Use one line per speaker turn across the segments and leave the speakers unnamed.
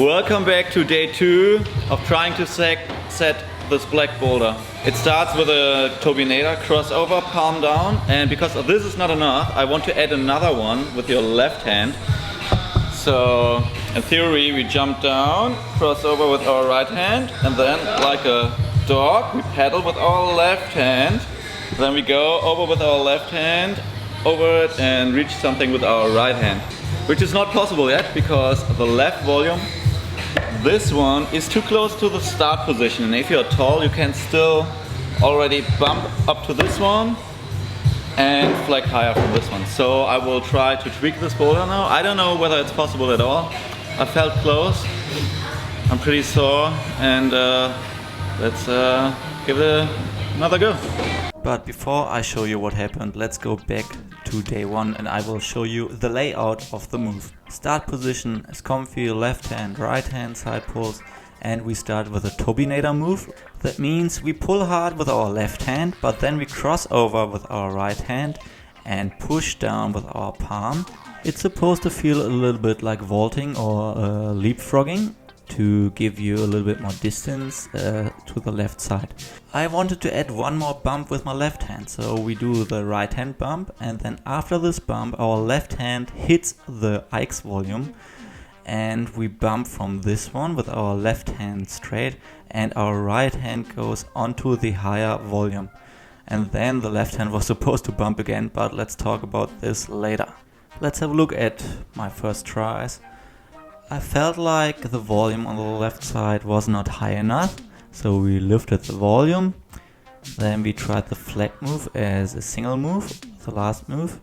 Welcome back to day 2 of trying to set this black boulder. It starts with a turbinator crossover, palm down, and because this is not enough, I want to add another one with your left hand. So in theory we jump down, crossover with our right hand, and then like a dog we paddle with our left hand. Then we go over with our left hand, over it, and reach something with our right hand. Which is not possible yet because the left volume, this one, is too close to the start position, and if you're tall you can still already bump up to this one and flag higher from this one. So I will try to tweak this boulder now. I don't know whether it's possible at all. I felt close, I'm pretty sore, and let's give it another go.
But before I show you what happened, let's go back to day 1 and I will show you the layout of the move. Start position is comfy, left hand, right hand side pulls, and we start with a turbinator move. That means we pull hard with our left hand, but then we cross over with our right hand and push down with our palm. It's supposed to feel a little bit like vaulting or leapfrogging, to give you a little bit more distance to the left side. I wanted to add one more bump with my left hand, so we do the right hand bump, and then after this bump our left hand hits the X volume and we bump from this one with our left hand straight, and our right hand goes onto the higher volume, and then the left hand was supposed to bump again, but let's talk about this later. Let's have a look at my first tries. I felt like the volume on the left side was not high enough, so we lifted the volume. Then we tried the flag move as a single move, the last move,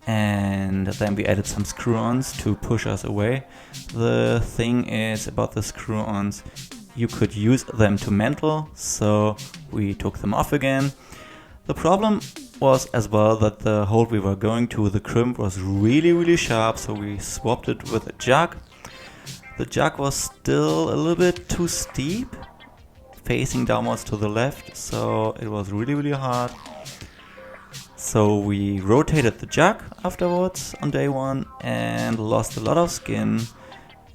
and then we added some screw-ons to push us away. The thing is about the screw-ons, you could use them to mantle, so we took them off again. The problem was as well that the hold we were going to, the crimp, was really sharp, so we swapped it with a jug. The jug was still a little bit too steep, facing downwards to the left, so it was really hard. So we rotated the jug afterwards on day 1 and lost a lot of skin,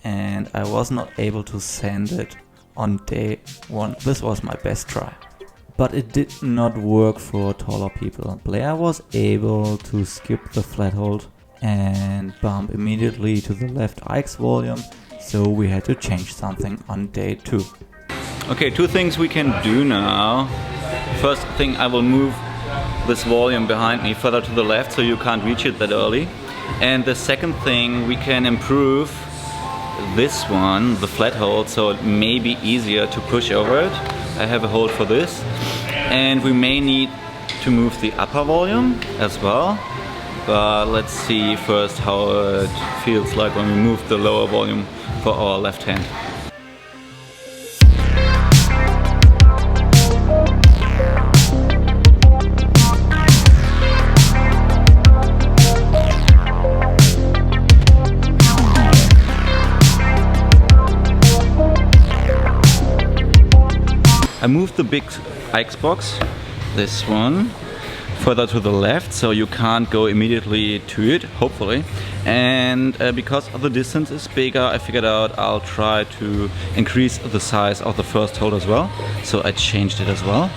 and I was not able to sand it on day 1. This was my best try. But it did not work for taller people. Blair was able to skip the flat hold and bump immediately to the left X volume. So we had to change something on day 2.
Okay, 2 things we can do now. First thing, I will move this volume behind me further to the left so you can't reach it that early. And the second thing, we can improve this one, the flat hold, so it may be easier to push over it. I have a hold for this. And we may need to move the upper volume as well. But let's see first how it feels like when we move the lower volume for our left hand. I moved the big Xbox, this one, further to the left, so you can't go immediately to it, hopefully. And because the distance is bigger, I figured out I'll try to increase the size of the first hold as well. So I changed it as well.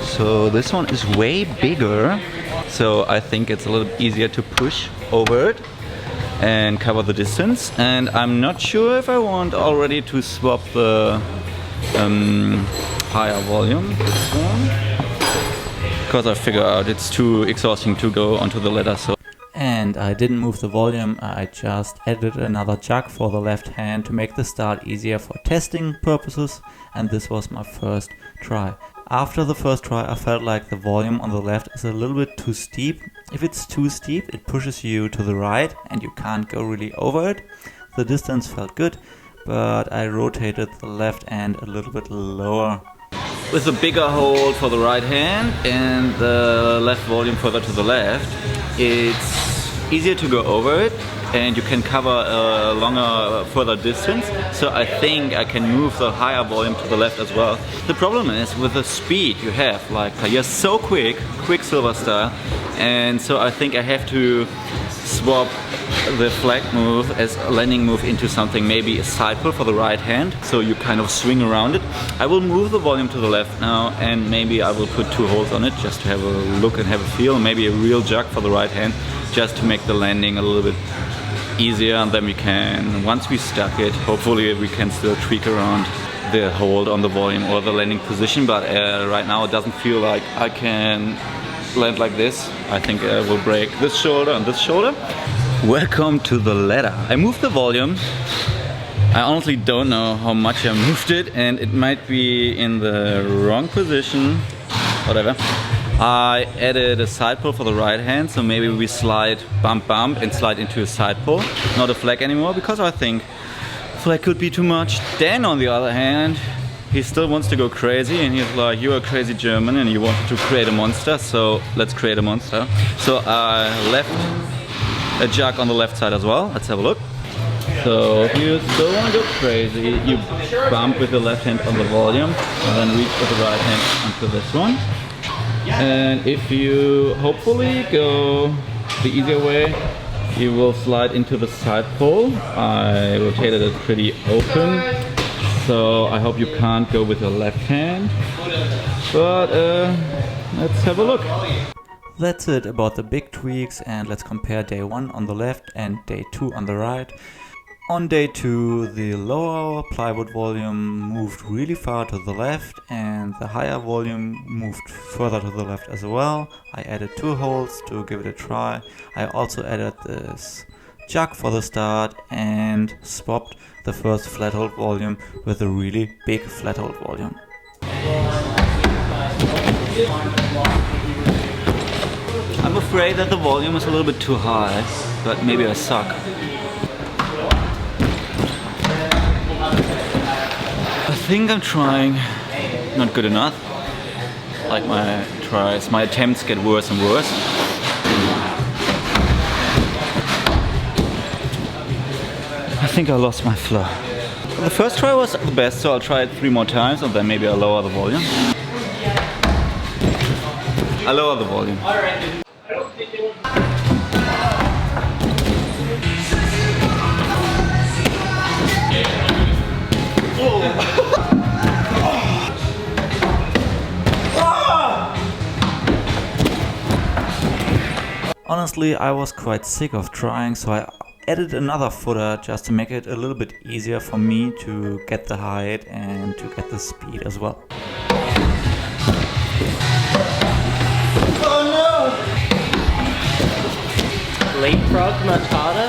So this one is way bigger, so I think it's a little easier to push over it and cover the distance. And I'm not sure if I want already to swap the higher volume, this one, because I figure out it's too exhausting to go onto the ladder. So.
And I didn't move the volume, I just added another jug for the left hand to make the start easier for testing purposes, and this was my first try. After the first try I felt like the volume on the left is a little bit too steep. If it's too steep it pushes you to the right and you can't go really over it. The distance felt good, but I rotated the left hand a little bit lower.
With a bigger hold for the right hand and the left volume further to the left, it's easier to go over it and you can cover a longer, further distance. So I think I can move the higher volume to the left as well. The problem is with the speed you have, like you're so quicksilver style, and so I think I have to swap the flag move as a landing move into something, maybe a side pull for the right hand, so you kind of swing around it. I will move the volume to the left now, and maybe I will put 2 holes on it just to have a look and have a feel, maybe a real jug for the right hand, just to make the landing a little bit easier, and then we can, once we stuck it, hopefully we can still tweak around the hold on the volume or the landing position, but right now it doesn't feel like I can land like this. I think I will break this shoulder and this shoulder. Welcome to the ladder. I moved the volume. I honestly don't know how much I moved it, and it might be in the wrong position, whatever. I added a side pull for the right hand, so maybe we slide bump bump and slide into a side pull, not a flag anymore, because I think flag could be too much. Dan, on the other hand, he still wants to go crazy, and he's like, you're a crazy German and you wanted to create a monster, so let's create a monster. So I left a jug on the left side as well. Let's have a look. So if you still want to go crazy, you bump with the left hand on the volume and then reach with the right hand onto this one. And if you hopefully go the easier way, you will slide into the side pull. I rotated it pretty open, so I hope you can't go with your left hand. But let's have a look.
That's it about the big tweaks, and let's compare day 1 on the left and day 2 on the right. On day 2, the lower plywood volume moved really far to the left, and the higher volume moved further to the left as well. I added 2 holes to give it a try. I also added this jug for the start and swapped the first flat hold volume with a really big flat hold volume.
I'm afraid that the volume is a little bit too high, but maybe I suck. I think I'm trying not good enough. Like my tries, my attempts get worse and worse. I think I lost my flow. The first try was the best, so I'll try it 3 more times and then maybe I'll lower the volume. I lower the volume.
Honestly, I was quite sick of trying, so I added another footer just to make it a little bit easier for me to get the height and to get the speed as well.
Oh no! Leapfrog Matata?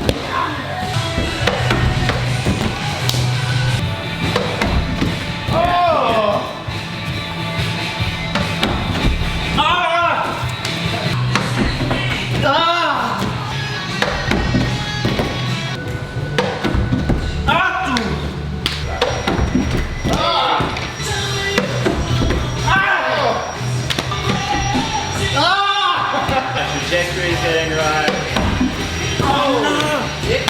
Trajectory's getting right. Oh no! Yeah.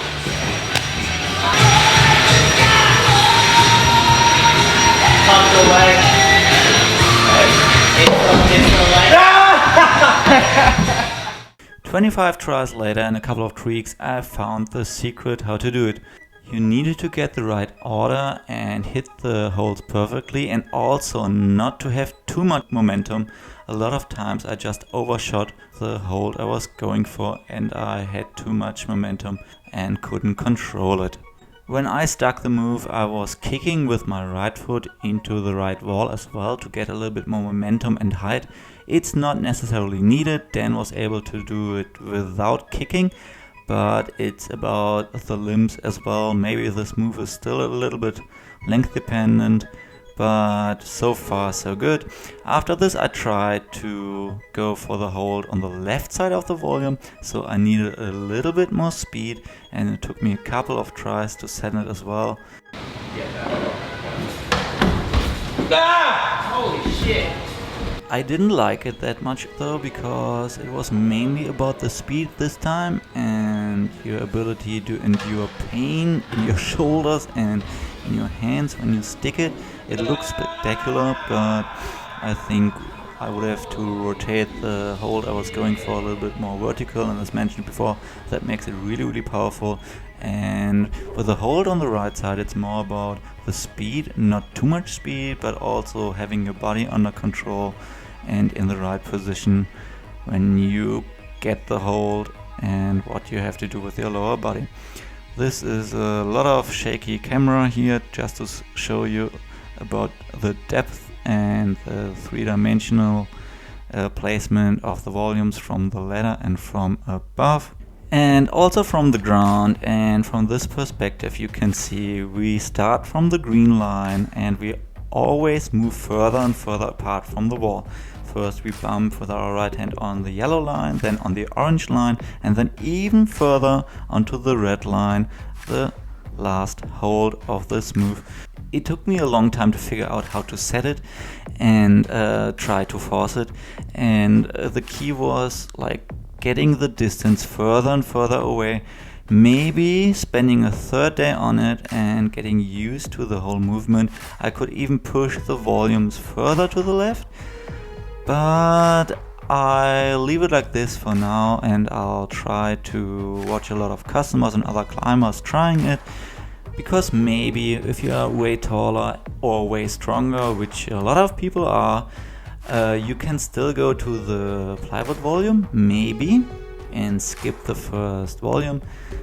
Pump the leg. It's the leg.
25 tries later and a couple of tweaks, I found the secret how to do it. You needed to get the right order and hit the holes perfectly, and also not to have too much momentum. A lot of times I just overshot the hold I was going for and I had too much momentum and couldn't control it. When I stuck the move, I was kicking with my right foot into the right wall as well to get a little bit more momentum and height. It's not necessarily needed. Dan was able to do it without kicking, but it's about the limbs as well. Maybe this move is still a little bit length dependent, but so far so good. After this I tried to go for the hold on the left side of the volume, so I needed a little bit more speed, and it took me a couple of tries to set it as well.
Ah! Holy shit!
I didn't like it that much though, because it was mainly about the speed this time and your ability to endure pain in your shoulders and in your hands when you stick it. It looks spectacular, but I think I would have to rotate the hold I was going for a little bit more vertical, and as mentioned before, that makes it really powerful. And with the hold on the right side, it's more about the speed, not too much speed, but also having your body under control and in the right position when you get the hold, and what you have to do with your lower body. This is a lot of shaky camera here just to show you about the depth and the three-dimensional placement of the volumes from the ladder and from above. And also from the ground, and from this perspective you can see we start from the green line and we always move further and further apart from the wall. First we bump with our right hand on the yellow line, then on the orange line, and then even further onto the red line, the last hold of this move. It took me a long time to figure out how to set it and try to force it, and the key was like getting the distance further and further away, maybe spending a third day on it and getting used to the whole movement. I could even push the volumes further to the left, but I'll leave it like this for now, and I'll try to watch a lot of customers and other climbers trying it, because maybe if you are way taller or way stronger, which a lot of people are, you can still go to the plywood volume, maybe, and skip the first volume.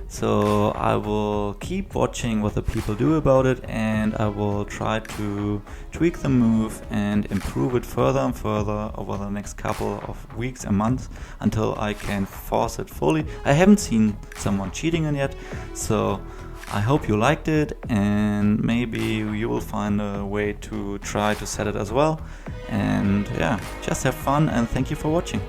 So I will keep watching what the people do about it, and I will try to tweak the move and improve it further and further over the next couple of weeks and months until I can force it fully. I haven't seen someone cheating in yet, so I hope you liked it, and maybe you will find a way to try to set it as well. And yeah, just have fun, and thank you for watching.